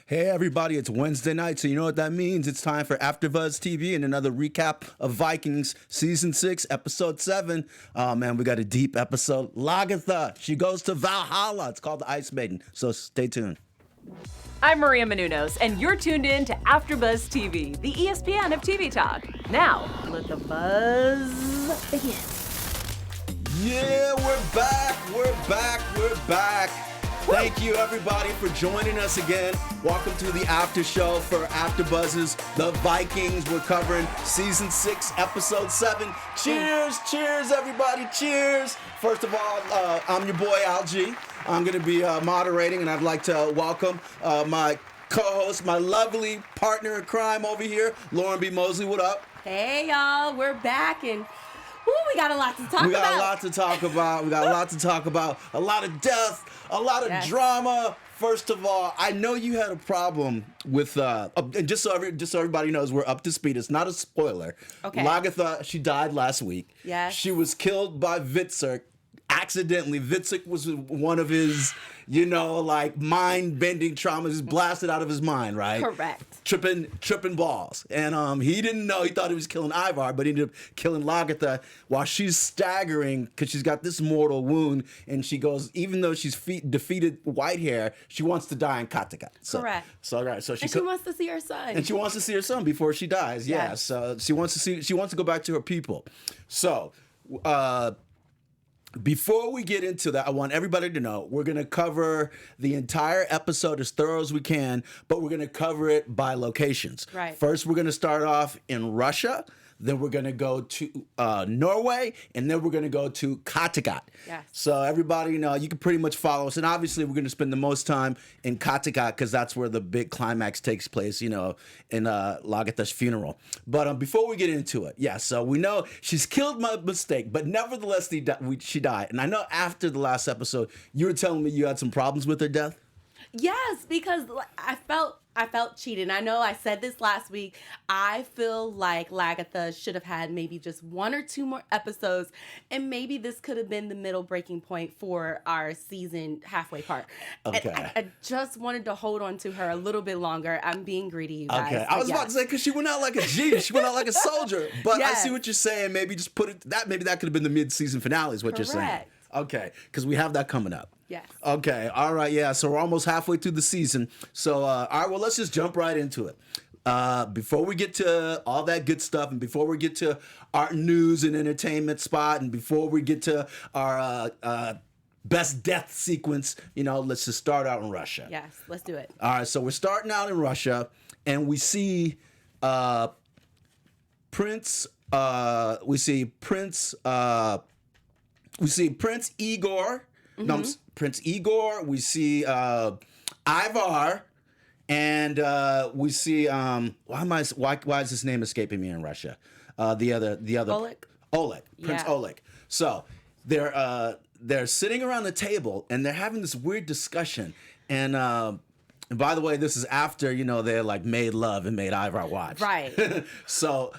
Hey everybody, it's Wednesday night, so you know what that means. It's time for AfterBuzz TV and another recap of Vikings Season 6, Episode 7. Oh man, we got a deep episode. Lagertha, she goes to Valhalla. It's called the Ice Maiden, so stay tuned. I'm Maria Menounos, and you're tuned in to AfterBuzz TV, the ESPN of TV talk. Now, let the buzz begin. Yeah, we're back. Thank you, everybody, for joining us again. Welcome to the after show for AfterBuzz's The Vikings. We're covering Season 6, Episode 7. Cheers, everybody, cheers. First of all, I'm your boy, Algie. I'm going to be moderating, and I'd like to welcome my co-host, my lovely partner in crime over here, Lauren B. Mosley. What up? Hey, y'all. We're back, and we got a lot to talk about. We got a lot to talk about. A lot of death, a lot of drama. First of all, I know you had a problem with, and just so everybody knows, we're up to speed. It's not a spoiler. Okay. Lagertha, she died last week. Yes. She was killed by Vitzik. Accidentally. Vitzik was one of his, mind-bending traumas. He's blasted out of his mind, right? Correct. Tripping balls. And he didn't know. He thought he was killing Ivar, but he ended up killing Lagertha while she's staggering because she's got this mortal wound. And she goes, even though she's defeated Whitehair, she wants to die in Kattegat. Correct. So she wants to see her son. And she wants to see her son before she dies. Yeah. Yes. So she wants to go back to her people. So, before we get into that, I want everybody to know we're going to cover the entire episode as thorough as we can, but we're going to cover it by locations. Right. First, we're going to start off in Russia. Then we're going to go to Norway, and then we're going to go to Kattegat. Yes. So everybody, you can pretty much follow us. And obviously, we're going to spend the most time in Kattegat because that's where the big climax takes place, in Lagertha's funeral. But before we get into it, so we know she's killed by mistake, but nevertheless, she died. And I know after the last episode, you were telling me you had some problems with her death. Yes, because I felt cheated. I know I said this last week. I feel like Lagertha should have had maybe just one or two more episodes, and maybe this could have been the middle breaking point for our season halfway part. Okay. I just wanted to hold on to her a little bit longer. I'm being greedy, you guys. Okay. I was about to say, because she went out like a G. She went out like a soldier. But Yes. I see what you're saying. Maybe just put it, maybe that could have been the mid-season finale is what you're saying. Correct. Okay. Because we have that coming up. Yes. Okay. All right. Yeah. So we're almost halfway through the season. So, all right. Well, let's just jump right into it. Before we get to all that good stuff, and before we get to our news and entertainment spot, and before we get to our best death sequence, let's just start out in Russia. Yes. Let's do it. All right. So we're starting out in Russia, and we see Prince Igor. Mm-hmm. No, Prince Igor. We see Ivar, and we see why is his name escaping me in Russia? The other Oleg. Prince Oleg. So they're sitting around the table and they're having this weird discussion. And by the way, this is after they made love and made Ivar watch. Right. So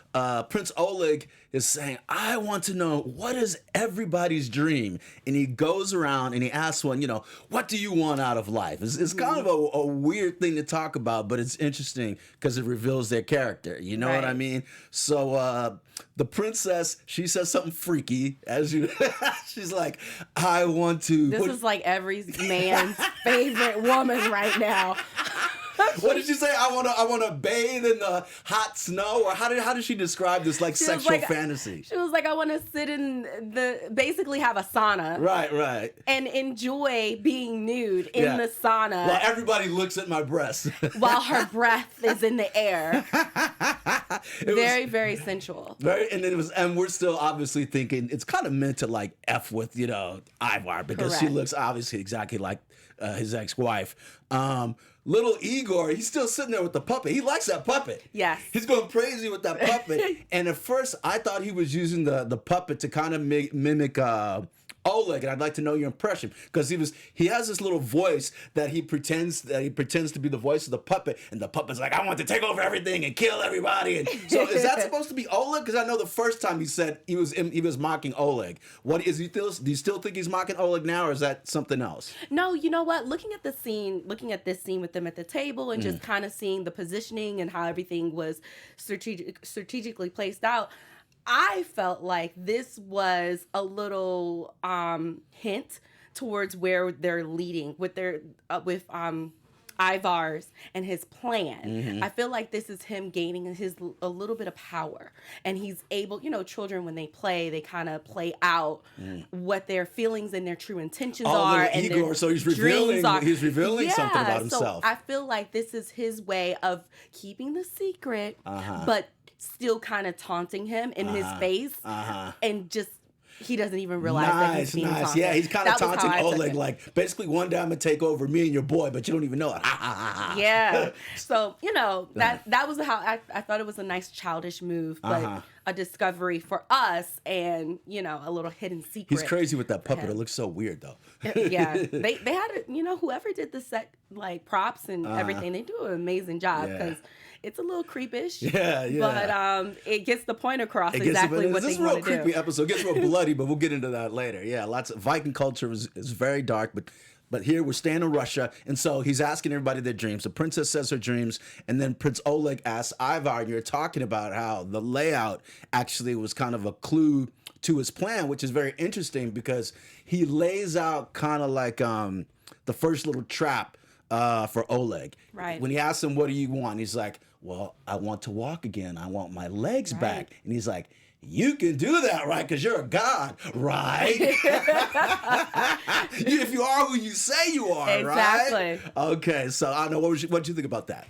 Prince Oleg is saying, I want to know what is everybody's dream, and he goes around and he asks one, what do you want out of life? It's kind of a weird thing to talk about, but it's interesting because it reveals their character. You know what I mean? So the princess, she says something freaky she's like, I want to. This is like every man's favorite woman right now. What did she say? I want to bathe in the hot snow, or how did she describe this sexual fantasy? She was like, I want to sit in basically have a sauna. Right. And enjoy being nude in the sauna. While everybody looks at my breasts. While her breath is in the air. Very sensual. And we're still obviously thinking it's kind of meant to F with, Ivar, because she looks obviously exactly like his ex-wife. Little Igor, he's still sitting there with the puppet. He likes that puppet. Yes. He's going crazy with that puppet. And at first, I thought he was using the puppet to kind of mimic Oleg, and I'd like to know your impression, because he has this little voice that he pretends to be the voice of the puppet, and the puppet's like, I want to take over everything and kill everybody. And so is that supposed to be Oleg? Because I know the first time he said he was mocking Oleg. What is he? Do you still think he's mocking Oleg now, or is that something else? No, you know what? Looking at this scene with them at the table and just kind of seeing the positioning and how everything was strategically placed out, I felt like this was a little hint towards where they're leading with Ivar's and his plan. I feel like this is him gaining a little bit of power, and he's able, children when they play, they kind of play out what their feelings and their true intentions are, and Igor, their so he's revealing yeah, something about himself. So I feel like this is his way of keeping the secret, but still kind of taunting him in his face, and just he doesn't even realize that he's being taunted. Yeah, he's kind of taunting Oleg, like, basically one day I'm going to take over me and your boy, but you don't even know it. Yeah. So, that was how I thought it was a nice childish move, but a discovery for us and, a little hidden secret. He's crazy with that puppet. It looks so weird, though. Yeah. They had it, whoever did the set, like, props and everything, they do an amazing job because it's a little creepish. Yeah. But it gets the point across exactly what they want to do. This is a real creepy episode. It gets real bloody, but we'll get into that later. Yeah, lots of Viking culture is very dark, but here we're staying in Russia, and so he's asking everybody their dreams. The princess says her dreams, and then Prince Oleg asks Ivar, and you're talking about how the layout actually was kind of a clue to his plan, which is very interesting because he lays out kind of like the first little trap for Oleg. Right. When he asks him, what do you want? He's like, well, I want to walk again. I want my legs back. And he's like, you can do that, right? Because you're a god, right? If you are who you say you are, exactly. Right? Okay, so I don't know. What did you think about that?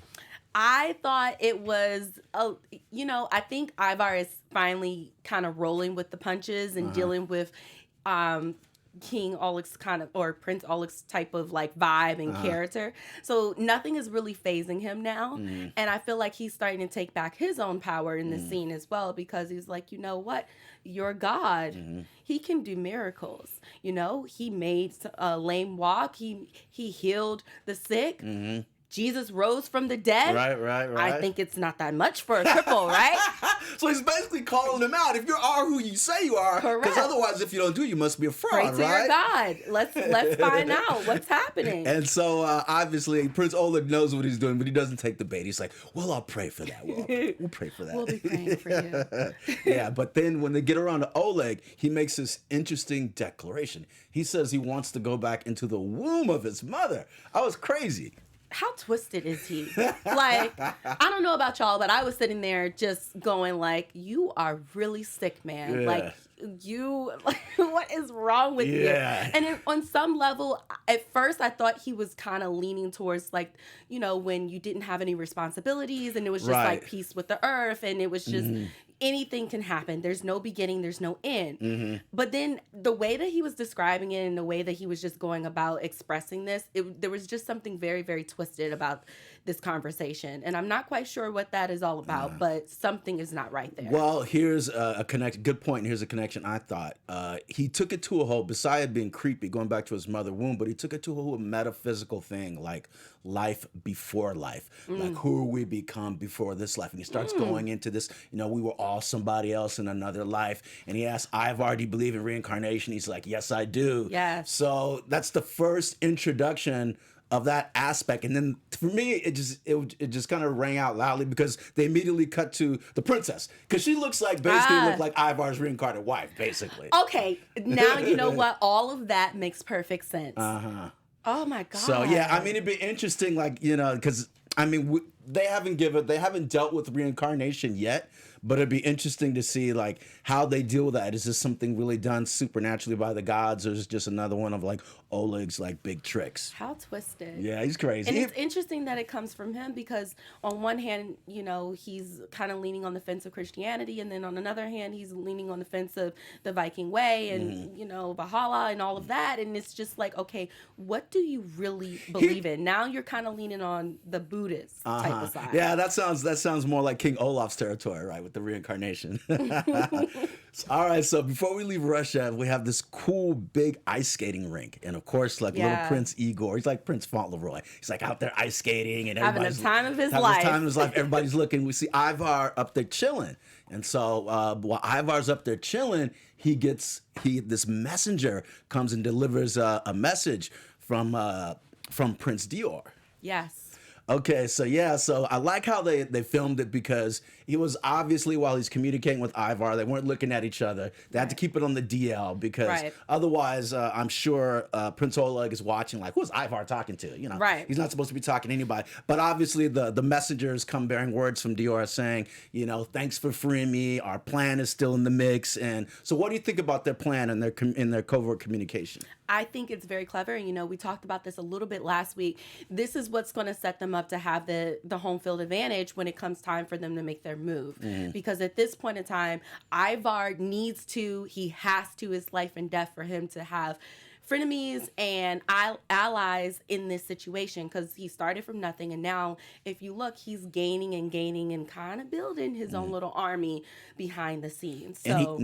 I thought it was, I think Ivar is finally kind of rolling with the punches and dealing with King Oleg's or Prince Oleg's type of like vibe and character. So nothing is really phasing him now. And I feel like he's starting to take back his own power in the scene as well, because he's like, you know what? You're God. He can do miracles. He made a lame walk. He healed the sick. Jesus rose from the dead. Right. I think it's not that much for a cripple, right? So he's basically calling him out. If you are who you say you are, because otherwise, if you don't do it, you must be a fraud, Pray to your God. Let's find out what's happening. And so obviously, Prince Oleg knows what he's doing, but he doesn't take the bait. He's like, well, I'll pray for that. We'll pray for that. We'll be praying for you. Yeah, but then when they get around to Oleg, he makes this interesting declaration. He says he wants to go back into the womb of his mother. I was crazy. How twisted is he? Like, I don't know about y'all, but I was sitting there just going like, you are really sick, man. Like, what is wrong with you? And on some level, at first I thought he was kind of leaning towards like, when you didn't have any responsibilities and it was just like peace with the earth, and it was just anything can happen. There's no beginning, there's no end. But then the way that he was describing it and the way that he was just going about expressing this, there was just something very, very twisted about this conversation. And I'm not quite sure what that is all about, but something is not right there. Well, here's a connection. Good point. And here's a connection I thought. He took it to a whole, besides being creepy, going back to his mother womb, but he took it to a whole metaphysical thing, like life before life. Like who we become before this life. And he starts going into this, we were all somebody else in another life. And he asked Ivar, do you believe in reincarnation? He's like, yes, I do. Yes. So that's the first introduction of that aspect. And then for me, it just kind of rang out loudly because they immediately cut to the princess, because she looks like Ivar's reincarnated wife, basically. Okay, now you know what? All of that makes perfect sense. Oh my God. So yeah, I mean, it'd be interesting, like, because I mean, they haven't dealt with reincarnation yet, but it'd be interesting to see like how they deal with that. Is this something really done supernaturally by the gods, or is it just another one of like Oleg's like big tricks? How twisted. Yeah, he's crazy. And it's interesting that it comes from him, because on one hand, he's kind of leaning on the fence of Christianity, and then on another hand, he's leaning on the fence of the Viking way and, Valhalla and all of that. And it's just like, okay, what do you really believe in? Now you're kind of leaning on the Buddhist type beside. Yeah, that sounds more like King Olaf's territory, right, with the reincarnation. All right, so before we leave Russia, we have this cool big ice skating rink, and of course, like little Prince Igor, he's like Prince Fauntleroy. He's like out there ice skating and having everybody's the time of his having life. the time of his life. Everybody's looking. We see Ivar up there chilling, and so while Ivar's up there chilling, this messenger comes and delivers a message from Prince Dir. Yes. Okay, so I like how they filmed it because he was obviously, while he's communicating with Ivar, they weren't looking at each other. They had to keep it on the DL because otherwise, I'm sure Prince Oleg is watching like, who's Ivar talking to? You know, he's not supposed to be talking to anybody. But obviously, the messengers come bearing words from Dir saying, you know, thanks for freeing me. Our plan is still in the mix. And so, what do you think about their plan and their covert communication? I think it's very clever. And, you know, we talked about this a little bit last week. This is what's going to set them up to have the home field advantage when it comes time for them to make their move. Because at this point in time, Ivar he has to, it's life and death for him to have frenemies and allies in this situation, because he started from nothing, and now if you look, he's gaining and kind of building his own little army behind the scenes. So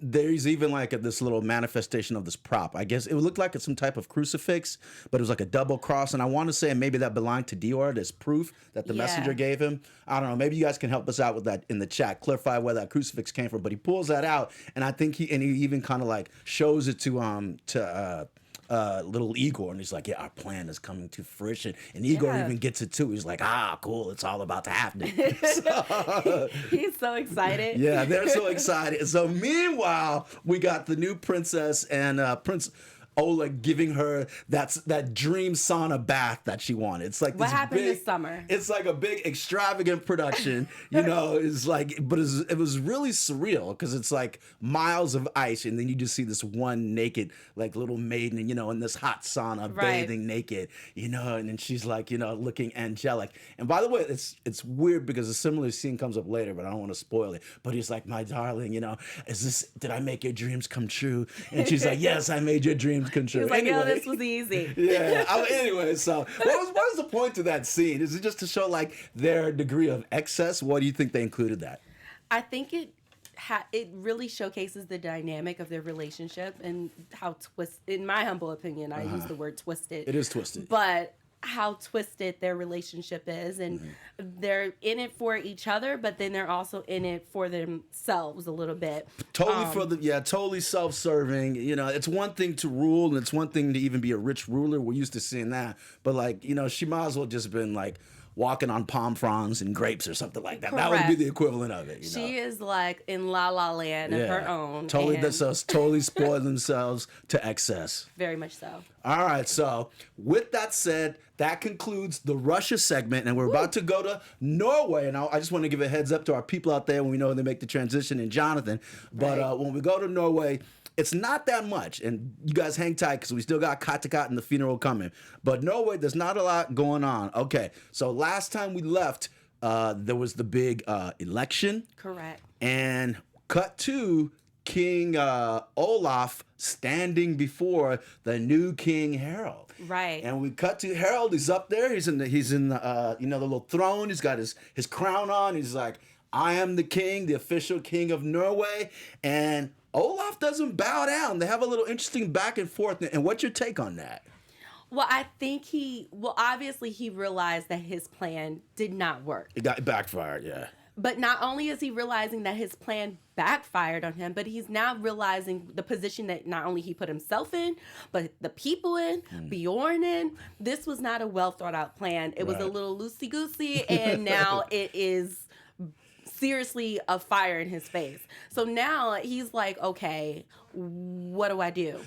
there's even like this little manifestation of this prop. I guess it looked like it's some type of crucifix, but it was like a double cross, and I want to say maybe that belonged to Dir as proof that the messenger gave him. I don't know. Maybe you guys can help us out with that in the chat, clarify where that crucifix came from. But he pulls that out, and I think he even kind of like shows it to little Igor, and he's like, yeah, our plan is coming to fruition. And Igor even gets it too. He's like, cool, it's all about to happen. He's so excited. Yeah, they're so excited. So meanwhile, we got the new princess and Prince Oleg giving her that dream sauna bath that she wanted. It's like what happened this summer. It's like a big extravagant production, you know. It's like, but it was really surreal because it's like miles of ice, and then you just see this one naked like little maiden, you know, in this hot sauna bathing naked, you know, and then she's like, you know, looking angelic. And by the way, it's weird because a similar scene comes up later, but I don't want to spoil it. But he's like, my darling, you know, did I make your dreams come true? And she's like, yes, I made your dreams come true. He was like, anyway, this was easy. Anyway, so what was the point to that scene? Is it just to show like their degree of excess? What do you think they included that? I think it really showcases the dynamic of their relationship and how in my humble opinion, I use the word twisted. It is twisted. But how twisted their relationship is, and they're in it for each other, but then they're also in it for themselves a little bit. Totally self-serving. You know, it's one thing to rule, and it's one thing to even be a rich ruler. We're used to seeing that, but like, you know, she might as well just been like walking on palm fronds and grapes or something like that. Correct. That would be the equivalent of it. You know? She is like in La La Land of her own. Totally spoil themselves to excess. Very much so. All right, so with that said, that concludes the Russia segment, and we're about to go to Norway. And I just want to give a heads up to our people out there when we know they make the transition, and Jonathan. But when we go to Norway, it's not that much, and you guys hang tight because we still got Kattegat and the funeral coming. But Norway, there's not a lot going on. Okay, so last time we left, there was the big election. Correct. And cut to King Olaf standing before the new King Harald. Right. And we cut to Harald. He's up there. He's in the the little throne. He's got his crown on. He's like, I am the king, the official king of Norway. And Olaf doesn't bow down. They have a little interesting back and forth. And what's your take on that? Well, I think obviously he realized that his plan did not work. It backfired, yeah. But not only is he realizing that his plan backfired on him, but he's now realizing the position that not only he put himself in, but the people in, Bjorn in. This was not a well thought out plan. It was a little loosey-goosey, and now it is seriously a fire in his face. So now he's like, okay, what do I do?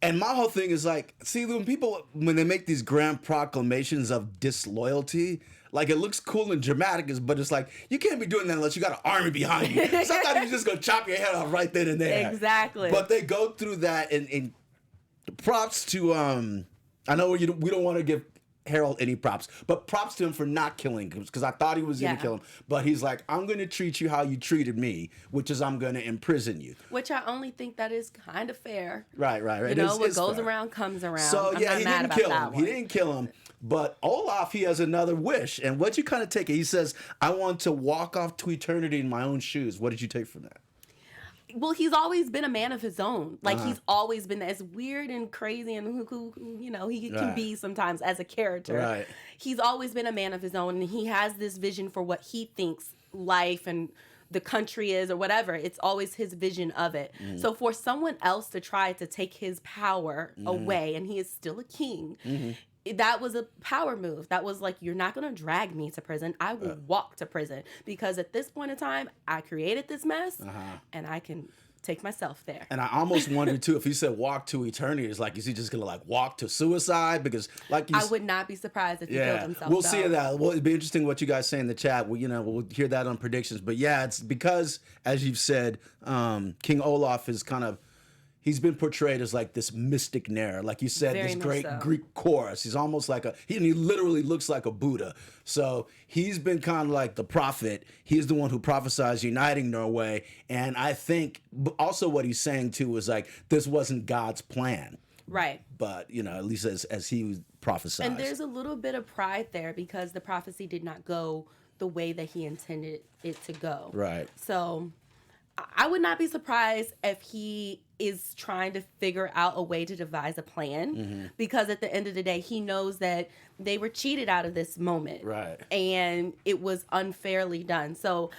And my whole thing is like, see, when they make these grand proclamations of disloyalty, like, it looks cool and dramatic, but it's like, you can't be doing that unless you got an army behind you. Sometimes you're just going to chop your head off right then and there. Exactly. But they go through that, and props to, I know we don't want to give Harald any props, but props to him for not killing him, because I thought he was going to kill him. But he's like, I'm going to treat you how you treated me, which is I'm going to imprison you. Which I only think that is kind of fair. Right. You know, what goes around comes around. So I'm yeah, not he mad didn't about kill that him. one. He didn't kill him. But Olaf, he has another wish. And what you kind of take it? He says, I want to walk off to eternity in my own shoes. What did you take from that? Well, he's always been a man of his own. Like, he's always been as weird and crazy and who you know, he can be sometimes as a character. Right. He's always been a man of his own, and he has this vision for what he thinks life and the country is or whatever. It's always his vision of it. So for someone else to try to take his power away, and he is still a king, that was a power move. That was like, you're not going to drag me to prison. I will walk to prison, because at this point in time, I created this mess and I can take myself there. And I almost wondered too, if he said walk to eternity, it's like, is he just going to like walk to suicide? Because like I would not be surprised if he killed himself. We'll see that. Well, it'd be interesting what you guys say in the chat. Well, we'll hear that on predictions. But yeah, it's because, as you've said, King Olaf is kind of, he's been portrayed as like this mystic narrator, like you said, Very this much great so. Greek chorus. He's almost like he literally looks like a Buddha. So he's been kind of like the prophet. He's the one who prophesies uniting Norway. And I think also what he's saying too is like, this wasn't God's plan. Right. But, at least as he prophesied. And there's a little bit of pride there, because the prophecy did not go the way that he intended it to go. Right. So I would not be surprised if he is trying to figure out a way to devise a plan, because at the end of the day, he knows that they were cheated out of this moment. Right. And it was unfairly done. So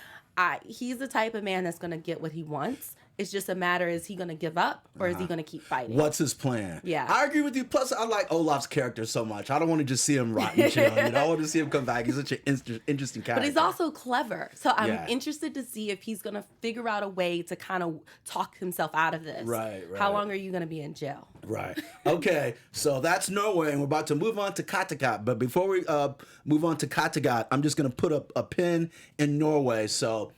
he's the type of man that's going to get what he wants. It's just a matter, is he going to give up, or is he going to keep fighting? What's his plan? Yeah. I agree with you. Plus, I like Olaf's character so much. I don't want to just see him rot in jail. I want to see him come back. He's such an interesting character. But he's also clever. So I'm Yeah. interested to see if he's going to figure out a way to kind of talk himself out of this. Right. How long are you going to be in jail? Right. Okay. So that's Norway, and we're about to move on to Kattegat. But before we move on to Kattegat, I'm just going to put up a pin in Norway. So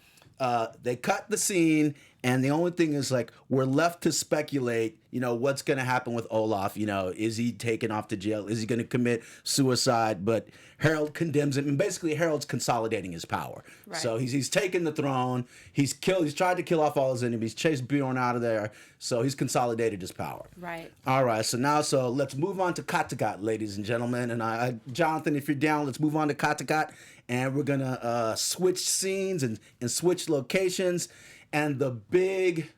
they cut the scene, and the only thing is, like, we're left to speculate, what's going to happen with Olaf. Is he taken off to jail? Is he going to commit suicide? But Harald condemns him, and basically Harald's consolidating his power. Right. So he's taken the throne. He's tried to kill off all his enemies, chased Bjorn out of there. So he's consolidated his power. Right. All right. So let's move on to Kattegat, ladies and gentlemen. And Jonathan, if you're down, let's move on to Kattegat, and we're gonna switch scenes and switch locations. And the big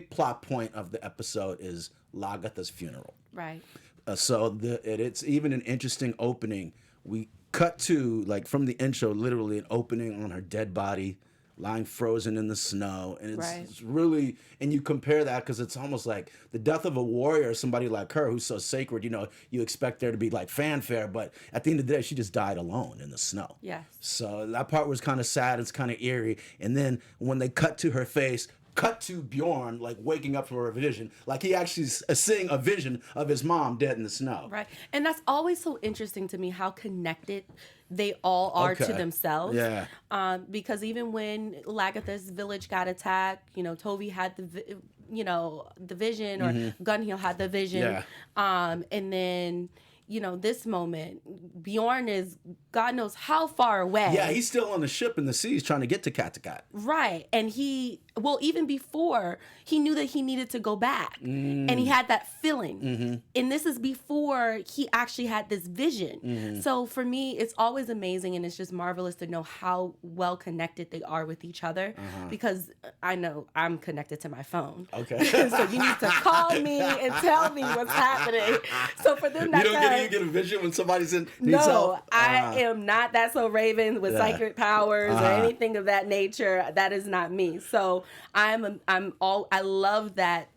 plot point of the episode is Lagertha's funeral. Right. It's even an interesting opening. We cut to, like, from the intro, literally an opening on her dead body, lying frozen in the snow. And it's really, and you compare that, because it's almost like the death of a warrior, somebody like her who's so sacred, you expect there to be like fanfare, but at the end of the day, she just died alone in the snow. Yes. So that part was kind of sad. It's kind of eerie. And then when they cut to her face, cut to Bjorn, like, waking up from a vision, like he actually is seeing a vision of his mom dead in the snow. Right. And that's always so interesting to me, how connected they all are to themselves. Yeah. Because even when Lagertha's village got attacked, Toby had the vision, or Gunhild had the vision. Yeah. And then, this moment, Bjorn is God knows how far away. Yeah, he's still on the ship in the seas trying to get to Kattegat. Right. And even before, he knew that he needed to go back. And he had that feeling. And this is before he actually had this vision. So for me, it's always amazing, and it's just marvelous to know how well connected they are with each other, because I know I'm connected to my phone. Okay. So you need to call me and tell me what's happening. So for them not you get a vision when somebody's needs No, help? I am not That's So Raven with psychic powers or anything of that nature. That is not me. So I love that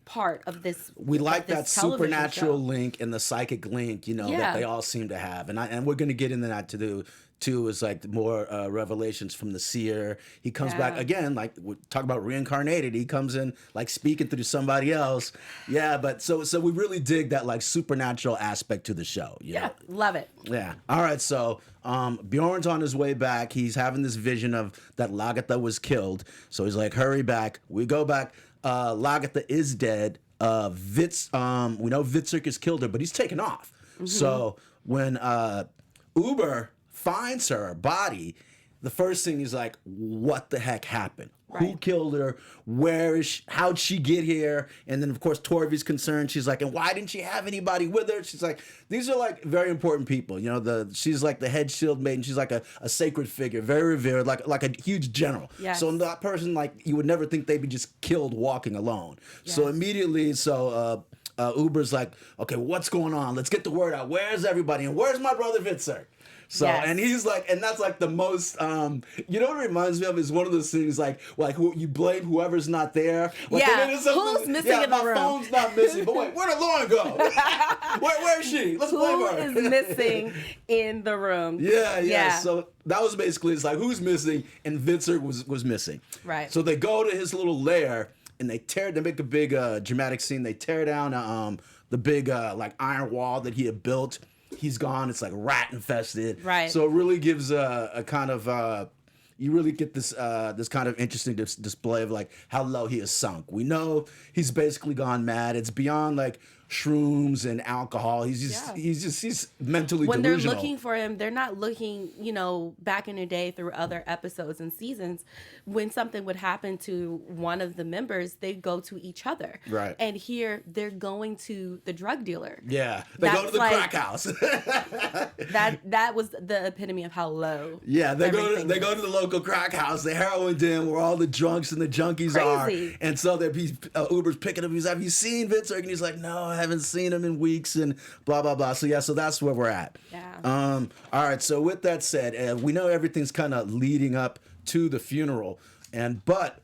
part of this. We like this that show. supernatural link and the psychic link, that they all seem to have, and we're going to get into that too. Is like more revelations from the seer. He comes back again, like we talk about reincarnated. He comes in like speaking through somebody else. Yeah, but so we really dig that, like, supernatural aspect to the show. Yeah, love it. Yeah. All right. So Bjorn's on his way back. He's having this vision of that Lagertha was killed. So he's like, hurry back. We go back. Lagertha is dead. We know Vitsik has killed her, but he's taken off. So when Uber finds her body, the first thing is like, what the heck happened? Right. Who killed her? Where is she? How'd she get here? And then, of course, Torvi's concerned. She's like, and why didn't she have anybody with her? She's like, these are like very important people. You know, she's like the head shield maiden. She's like a sacred figure, very revered, like a huge general. Yes. So that person, like, you would never think they'd be just killed walking alone. Yes. So immediately, Uber's like, okay, what's going on? Let's get the word out. Where's everybody? And where's my brother Vitzer? So, and he's like, and that's like the most, you know what it reminds me of is one of those things like who you blame whoever's not there. Like, who's missing in the room? My phone's not missing, but wait, where did Lauren go? where is she? Let's blame her. Who is missing in the room? Yeah. So that was basically, it's like, who's missing? And Vitzer was missing. Right. So they go to his little lair and they make a big dramatic scene. They tear down the big like iron wall that he had built. He's gone. It's like rat infested. Right. So it really gives a kind of you really get this this kind of interesting display of like how low he has sunk. We know he's basically gone mad. It's beyond like shrooms and alcohol. He's mentally when delusional. They're looking for him, they're not looking, back in the day through other episodes and seasons. When something would happen to one of the members, they go to each other. Right. And here they're going to the drug dealer. Yeah. They go to the crack house. that was the epitome of how low. Yeah, they go to the local crack house, the heroin den where all the drunks and the junkies are. And so Uber's picking him. He's like, have you seen Vitzer? And he's like, no, I haven't seen him in weeks and blah, blah, blah. So that's where we're at. Yeah. All right. So with that said, we know everything's kind of leading up to the funeral. But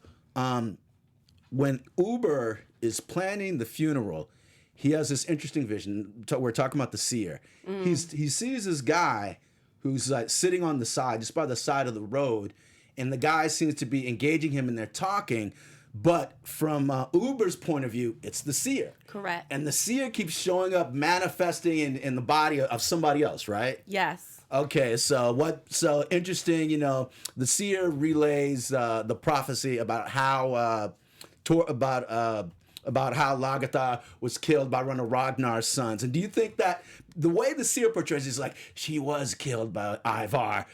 when Uber is planning the funeral, he has this interesting vision. We're talking about the seer. He sees this guy who's like sitting on the side, just by the side of the road, and the guy seems to be engaging him and they're talking. But from Uber's point of view, it's the seer. Correct. And the seer keeps showing up, manifesting in the body of somebody else, right? Yes. Okay, so interesting, the seer relays the prophecy about how how Lagertha was killed by one of Ragnar's sons. And do you think that the way the seer portrays is like she was killed by Ivar,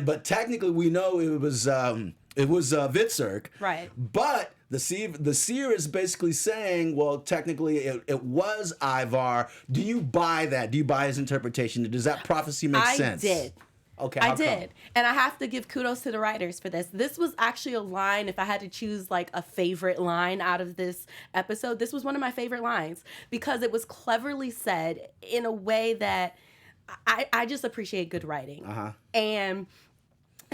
but technically we know it was Vitzer, right? But the seer is basically saying, well, technically it was Ivar. Do you buy that? Do you buy his interpretation? Does that prophecy make sense? I did. Okay, I did. And I have to give kudos to the writers for this. This was actually a line, if I had to choose like a favorite line out of this episode, this was one of my favorite lines because it was cleverly said in a way that I just appreciate good writing. And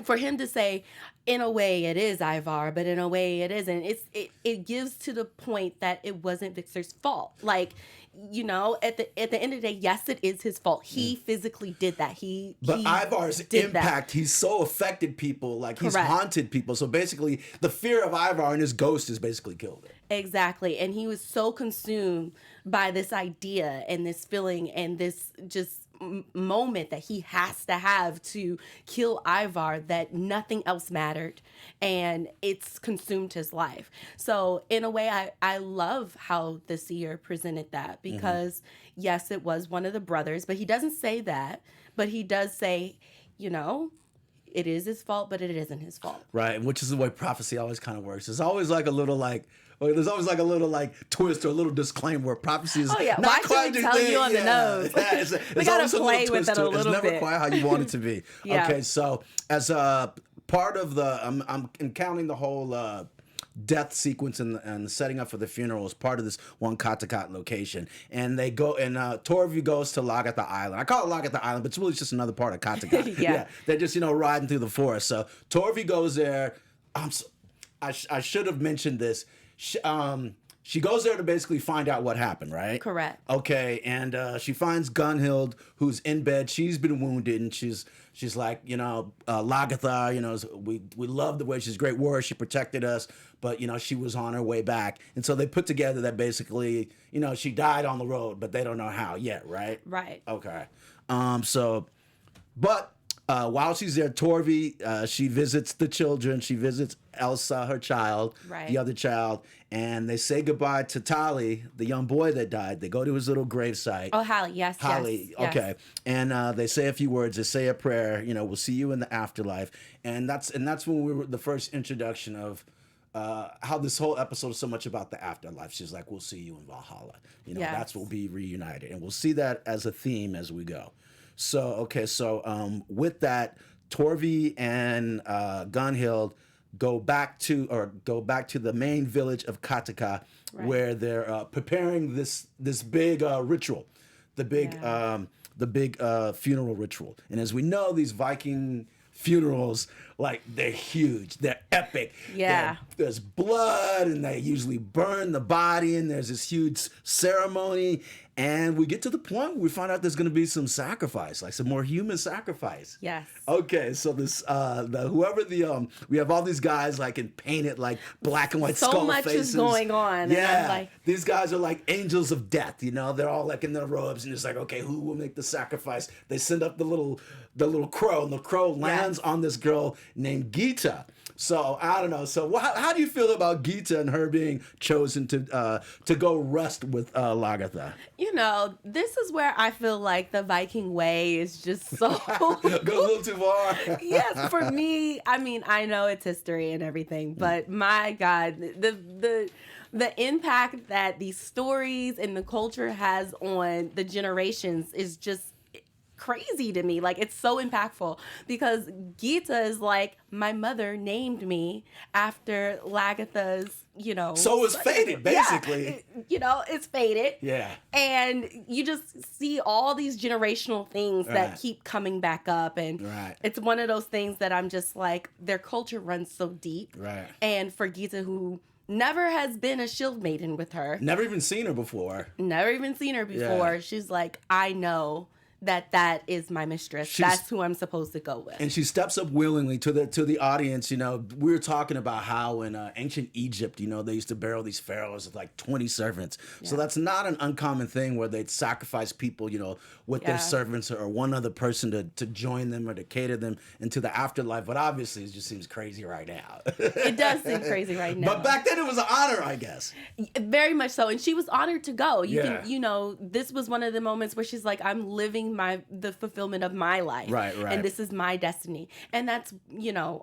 for him to say, in a way it is Ivar, but in a way it isn't, it gives to the point that it wasn't Vitzer's fault. Like, at the end of the day, yes, it is his fault. He physically did that. But Ivar's impact, he's so affected people, like he's haunted people. So basically, the fear of Ivar and his ghost has basically killed him. Exactly. And he was so consumed by this idea and this feeling and this just moment that he has to have to kill Ivar that nothing else mattered, and it's consumed his life. So in a way, I love how the seer presented that because yes, it was one of the brothers, but he doesn't say that, but he does say, it is his fault, but it isn't his fault. Right, which is the way prophecy always kind of works. There's always like a little twist or a little disclaimer where prophecy is not quite tell you on the nose. We gotta play with it a little bit. It's never quite how you want it to be. Okay, so as a part of I'm counting the whole death sequence and the setting up for the funeral as part of this one Kattegat location. And they go, and Torvi goes to Lagertha Island. I call it Lagertha Island, but it's really just another part of Kattegat. Yeah. They're just, riding through the forest. So Torvi goes there. I should have mentioned this. She goes there to basically find out what happened, right? Correct. Okay, and she finds Gunhild, who's in bed. She's been wounded, and she's like, Lagertha, we love the way she's a great warrior. She protected us, but, she was on her way back. And so they put together that basically, she died on the road, but they don't know how yet, right? Right. Okay. But while she's there, Torvi, she visits the children. She visits Elsa, her child, the other child, and they say goodbye to Tali, the young boy that died. They go to his little gravesite. Oh, Hallie, yes, Hallie, yes, okay. And they say a few words. They say a prayer. We'll see you in the afterlife. And that's when we were the first introduction of how this whole episode is so much about the afterlife. She's like, we'll see you in Valhalla. That's we'll be reunited. And we'll see that as a theme as we go. So, with that, Torvi and Gunhild go back to the main village of Kattegat, where they're preparing this big ritual, the big funeral ritual. And as we know, these Viking funerals, they're huge, they're epic. Yeah. There's blood, and they usually burn the body, and there's this huge ceremony. And we get to the point where we find out there's going to be some sacrifice, some more human sacrifice. Yes. Okay, so this we have all these guys in painted black and white skull faces. So much is going on. Yeah, and these guys are like angels of death. They're all in their robes, and it's okay, who will make the sacrifice? They send up the little crow, and the crow lands on this girl named Gita. So I don't know. So how do you feel about Gita and her being chosen to go rest with Lagertha? This is where I feel like the Viking way is just so go a little too far. Yes, for me. I mean, I know it's history and everything, but my God, the impact that these stories and the culture has on the generations is just crazy to me. It's so impactful because Gita is my mother named me after Lagertha's, So it's fated, basically. Yeah, it's fated. Yeah. And you just see all these generational things that keep coming back up. And it's one of those things that I'm just their culture runs so deep. Right. And for Gita, who never has been a shield maiden with her. Never even seen her before. Yeah. She's I know that is my mistress. That's who I'm supposed to go with. And she steps up willingly to the audience. We were talking about how in ancient Egypt, they used to bury these pharaohs with 20 servants. Yeah. So that's not an uncommon thing where they'd sacrifice people, with their servants or one other person to join them or to cater them into the afterlife. But obviously, it just seems crazy right now. It does seem crazy right now. But back then, it was an honor, I guess. Very much so. And she was honored to go. This was one of the moments where she's I'm living the fulfillment of my life. Right. And this is my destiny. And that's,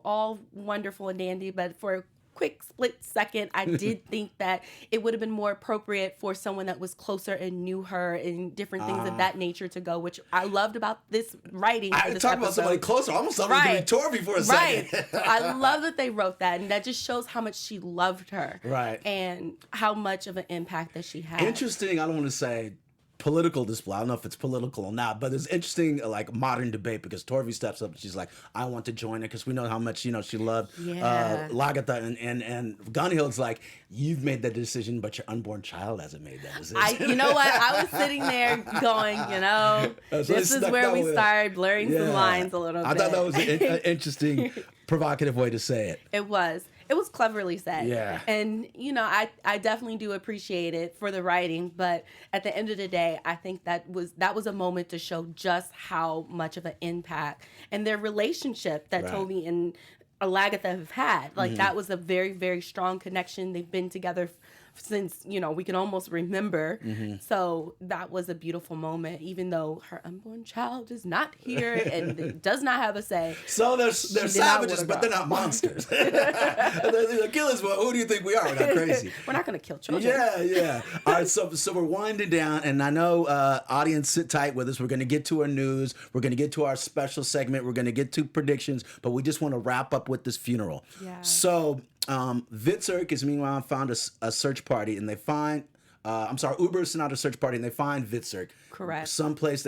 all wonderful and dandy. But for a quick split second, I did think that it would have been more appropriate for someone that was closer and knew her and different things of that nature to go, which I loved about this writing. I talked about somebody closer. I almost thought it was going to be Torvi for a second. Right. I love that they wrote that. And that just shows how much she loved her. Right. And how much of an impact that she had. Interesting. I don't want to say political display. I don't know if it's political or not, but it's interesting, modern debate because Torvi steps up and she's I want to join it because we know how much, she loved Lagertha and Gunhild's you've made that decision, but your unborn child hasn't made that decision. You know what? I was sitting there going, this is where we start blurring some lines a little bit. I thought that was an interesting, provocative way to say it. It was. It was cleverly said. Yeah. And, I definitely do appreciate it for the writing. But at the end of the day, I think that was a moment to show just how much of an impact and their relationship that Toby and Lagertha have had. That was a very, very strong connection. They've been together since, we can almost remember. Mm-hmm. So that was a beautiful moment, even though her unborn child is not here and does not have a say. So they're savages, but they're not monsters. They're killers, but who do you think we are? We're not crazy. We're not going to kill children. Yeah. All right, so we're winding down, and I know, audience, sit tight with us. We're going to get to our news. We're going to get to our special segment. We're going to get to predictions, but we just want to wrap up with this funeral. Yeah. So Vitsark is meanwhile found a search party, and they find Uber sent out a search party, and they find Vitsark. Correct. Someplace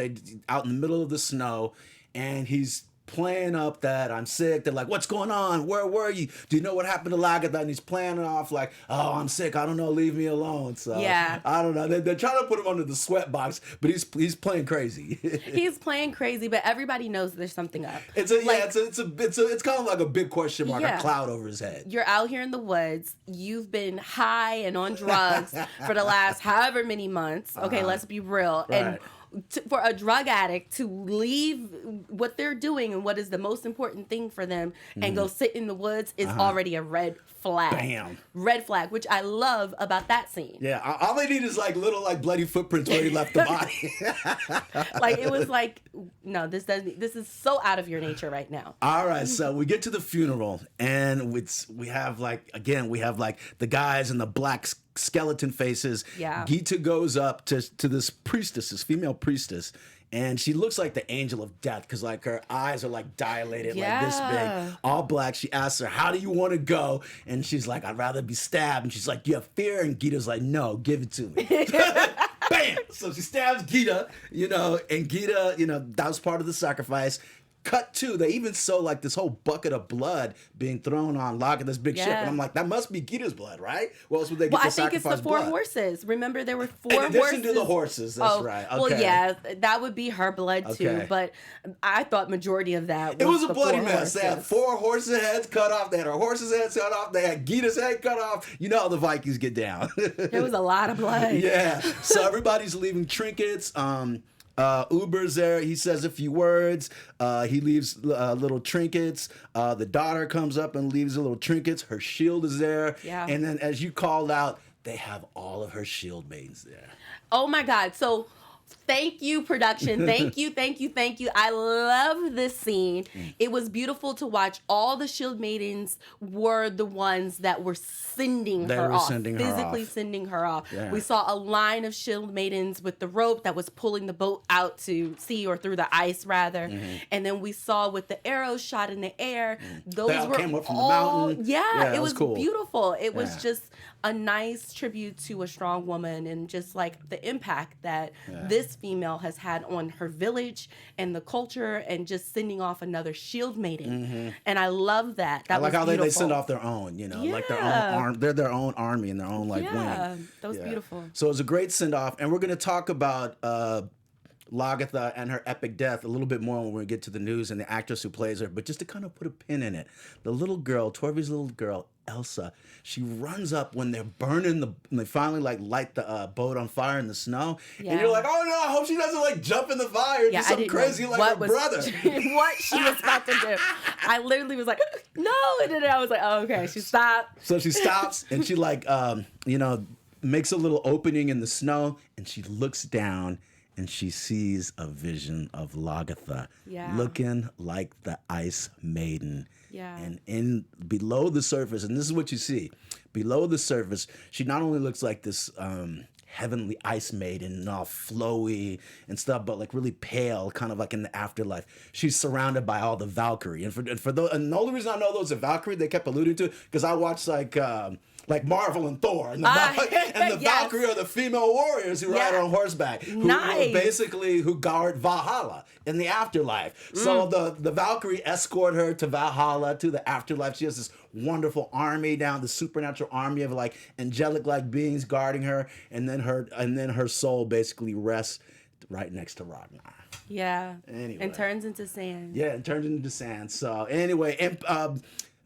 out in the middle of the snow, and he's playing up that I'm sick. They're what's going on? Where were you? Do you know what happened to Lagertha? And he's playing it off oh, I'm sick. I don't know. Leave me alone. So yeah. I don't know. They're trying to put him under the sweat box, but he's playing crazy. He's playing crazy, but everybody knows there's something up. It's kind of like a big question mark, a cloud over his head. You're out here in the woods. You've been high and on drugs for the last however many months. Okay, let's be real. Right. And for a drug addict to leave what they're doing and what is the most important thing for them and go sit in the woods is already a red flag. Bam. Red flag, which I love about that scene. Yeah, all they need is like little like bloody footprints where he left the body. Like it was like, no, this is so out of your nature right now. All right, so we get to the funeral, and we have the guys in the black skeleton faces. Yeah. Gita goes up to this priestess, this female priestess, and she looks like the angel of death because like her eyes are like dilated like this big, all black. She asks her, "How do you want to go?" And she's like, "I'd rather be stabbed." And she's like, "You have fear?" And Gita's like, "No, give it to me." Bam! So she stabs Gita, and Gita, that was part of the sacrifice. Cut to, they even show like this whole bucket of blood being thrown on Lagertha's big ship. And I'm like, that must be Gita's blood, right? What else would they get to sacrifice? I think it's the 4 horses. Remember, there were 4 horses. In addition to the horses, that's right. Okay. Well, yeah, that would be her blood too. But I thought majority of that was it was a the bloody 4 mess. horses. They had 4 horses' heads cut off. They had her horses' heads cut off. They had Gita's head cut off. You know how the Vikings get down. There was a lot of blood. Yeah. So everybody's leaving trinkets. Uber's there. He says a few words. He leaves little trinkets. The daughter comes up and leaves the little trinkets. Her shield is there. Yeah. And then, as you called out, they have all of her shield maidens there. Oh my God. So thank you, production. Thank you. I love this scene. It was beautiful to watch. All the shield maidens were the ones that were sending her off. Physically sending her off. Yeah. We saw a line of shield maidens with the rope that was pulling the boat out to sea, or through the ice rather. And then we saw with the arrows shot in the air. Those they all were came up from all, the mountain. Yeah, it was cool. beautiful. It was just a nice tribute to a strong woman, and just like the impact that this female has had on her village and the culture, and just sending off another shield maiden. And I love that. I like how they beautiful. send off their own, like their own arm. They're their own army and their own wing. That was beautiful. So it was a great send off, and we're going to talk about Lagertha and her epic death a little bit more when we get to the news and the actress who plays her. But just to kind of put a pin in it, the little girl, Torvi's little girl, Elsa, she runs up when they're burning when they finally light the boat on fire in the snow. And you're like, oh no, I hope she doesn't jump in the fire and do something crazy like her brother. What she was about to do. I literally was like, no, and then I was like, oh, okay, she stopped. So she stops and she makes a little opening in the snow, and she looks down and she sees a vision of Lagertha looking like the Ice Maiden. Yeah. And below the surface, and this is what you see, below the surface, she not only looks like this heavenly Ice Maiden and all flowy and stuff, but like really pale, kind of like in the afterlife. She's surrounded by all the Valkyrie. And the only reason I know those are Valkyrie, they kept alluding to, because I watched like Marvel and Thor, and the Valkyrie are the female warriors who ride on horseback, who guard Valhalla in the afterlife. So the Valkyrie escort her to Valhalla, to the afterlife. She has this wonderful army down, the supernatural army of like angelic like beings guarding her, and then her soul basically rests right next to Ragnar. Yeah. Anyway. And turns into sand. Yeah, it turns into sand. So anyway,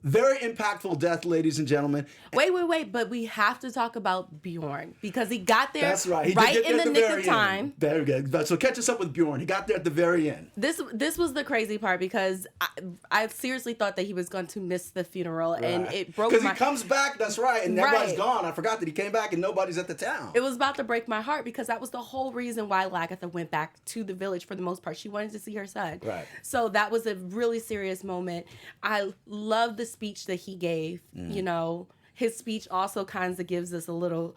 very impactful death, ladies and gentlemen. Wait, but we have to talk about Bjorn, because he got there. That's right. He right did get in there the at the nick very of time. Very good. So catch us up with Bjorn. He got there at the very end. This was the crazy part, because I seriously thought that he was going to miss the funeral, and it broke my... Because he comes back, that's right, and everybody's gone. I forgot that he came back and nobody's at the town. It was about to break my heart, because that was the whole reason why Lagertha went back to the village for the most part. She wanted to see her son. Right. So that was a really serious moment. I love the speech that he gave. His speech also kind of gives us a little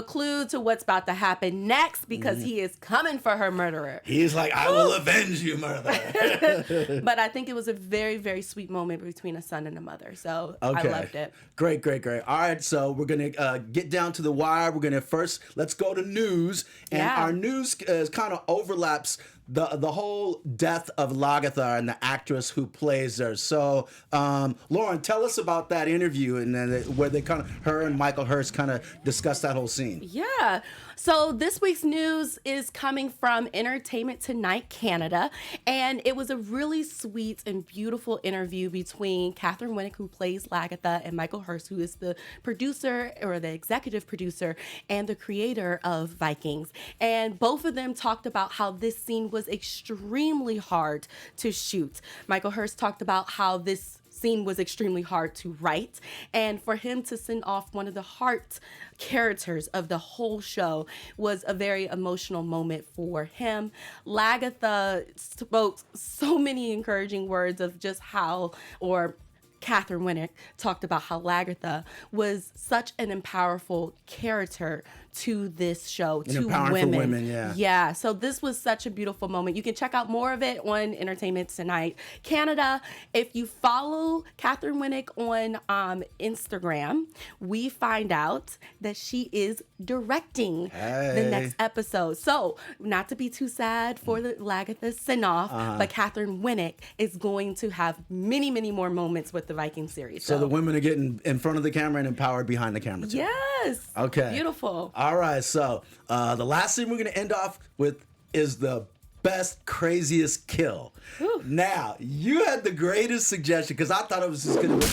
clue to what's about to happen next, because he is coming for her murderer. He's like, I will avenge you, murderer. But I think it was a very, very sweet moment between a son and a mother. So I loved it. Great. All right, so we're going to get down to the wire. We're going to let's go to news. And our news kind of overlaps the whole death of Lagertha and the actress who plays her. So, Lauren, tell us about that interview and then where they her and Michael Hurst kind of discussed that whole scene. Yeah. So this week's news is coming from Entertainment Tonight Canada, and it was a really sweet and beautiful interview between Katherine Winnick, who plays Lagertha, and Michael Hurst, who is the producer or the executive producer and the creator of Vikings. And both of them talked about how this scene was extremely hard to shoot. Michael Hurst talked about how this scene was extremely hard to write, and for him to send off one of the heart characters of the whole show was a very emotional moment for him. Lagertha spoke so many encouraging words of just how, or Katherine Winnick talked about how Lagertha was such an powerful character to this show, to women. For women, yeah. Yeah, so this was such a beautiful moment. You can check out more of it on Entertainment Tonight Canada. If you follow Katherine Winnick on Instagram, we find out that she is directing the next episode. So, not to be too sad for the Lagertha send-off, but Katherine Winnick is going to have many, many more moments with the Viking series. So the women are getting in front of the camera and empowered behind the camera too. Yes. Okay. Beautiful. All right. So the last thing we're going to end off with is the best, craziest kill. Whew. Now, you had the greatest suggestion because I thought it was just going to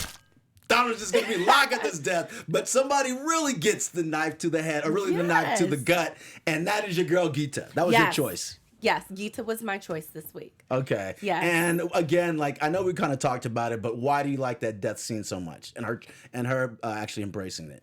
be Lagertha's death, but somebody really gets the knife to the head, or really the knife to the gut, and that is your girl Gita. That was your choice. Yes, Gita was my choice this week. Okay. Yeah. And again, like I know we kind of talked about it, but why do you like that death scene so much, and her actually embracing it?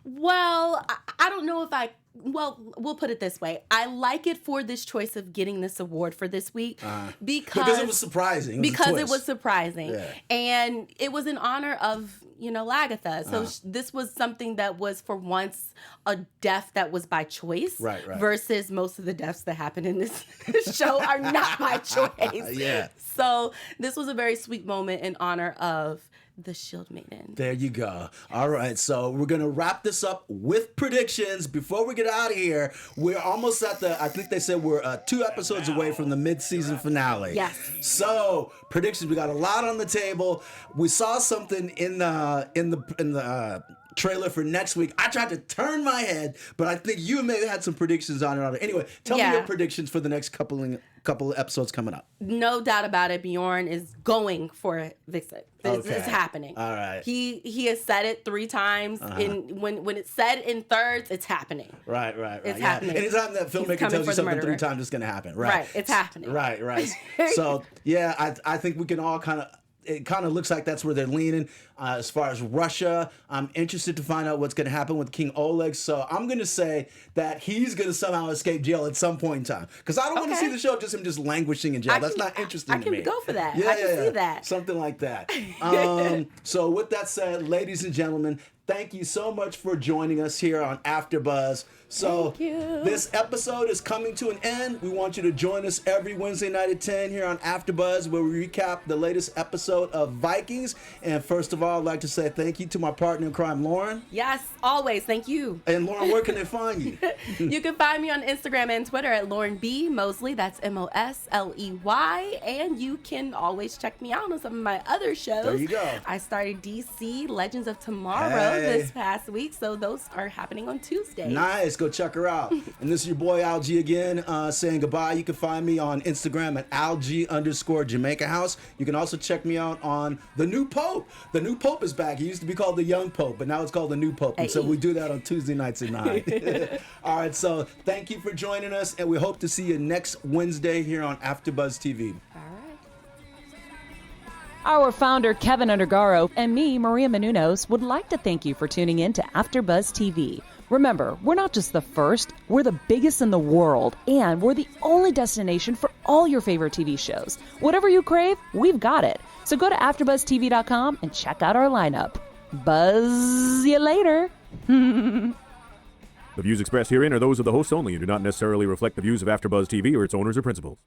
Well, I don't know if well, we'll put it this way. I like it for this choice of getting this award for this week because it was surprising. It was surprising. Yeah. And it was in honor of, Lagertha. So this was something that was for once a death that was by choice. Right. Versus most of the deaths that happen in this show are not by choice. Yeah. So this was a very sweet moment in honor of the Shield Maiden. There you go. All right, so we're going to wrap this up with predictions. Before we get out of here, we're almost at I think they said we're 2 episodes away from the mid-season finale. Yes. So, predictions, we got a lot on the table. We saw something in the trailer for next week. I tried to turn my head, but I think you may have had some predictions on it. Anyway, tell me your predictions for the next couple of episodes coming up. No doubt about it. Bjorn is going for Vixen. It's happening. All right. He has said it 3 times. When it's said in thirds, it's happening. Right. It's happening. Anytime that filmmaker tells you something 3 times, it's going to happen. Right. It's happening. Right. So, yeah, I think we can all it kind of looks like that's where they're leaning. As far as Russia, I'm interested to find out what's going to happen with King Oleg. So I'm going to say that he's going to somehow escape jail at some point in time. Because I don't want to see the show of him just languishing in jail. That's not interesting to me. I can go for that. Yeah, I can see that. Something like that. So with that said, ladies and gentlemen, thank you so much for joining us here on AfterBuzz. So thank you. This episode is coming to an end. We want you to join us every Wednesday night at 10 here on AfterBuzz, where we recap the latest episode of Vikings. And first of all, I'd like to say thank you to my partner in crime, Lauren. Yes, always. Thank you. And Lauren, where can they find you? You can find me on Instagram and Twitter at laurenbmosley. That's MOSLEY. And you can always check me out on some of my other shows. There you go. I started DC Legends of Tomorrow this past week, so those are happening on Tuesday. Nice. Go check her out. And this is your boy Algie again saying goodbye. You can find me on Instagram at Algie_Jamaica House. You can also check me out on The New Pope. The New Pope is back. He used to be called the Young Pope, but now it's called The New Pope. And so we do that on Tuesday nights at 9. All right, so thank you for joining us, and we hope to see you next Wednesday here on AfterBuzz TV. All right. Our founder, Keven Undergaro, and me, Maria Menounos, would like to thank you for tuning in to AfterBuzz TV. Remember, we're not just the first, we're the biggest in the world, and we're the only destination for all your favorite TV shows. Whatever you crave, we've got it. So go to AfterBuzzTV.com and check out our lineup. Buzz you later. The views expressed herein are those of the hosts only and do not necessarily reflect the views of AfterBuzz TV or its owners or principals.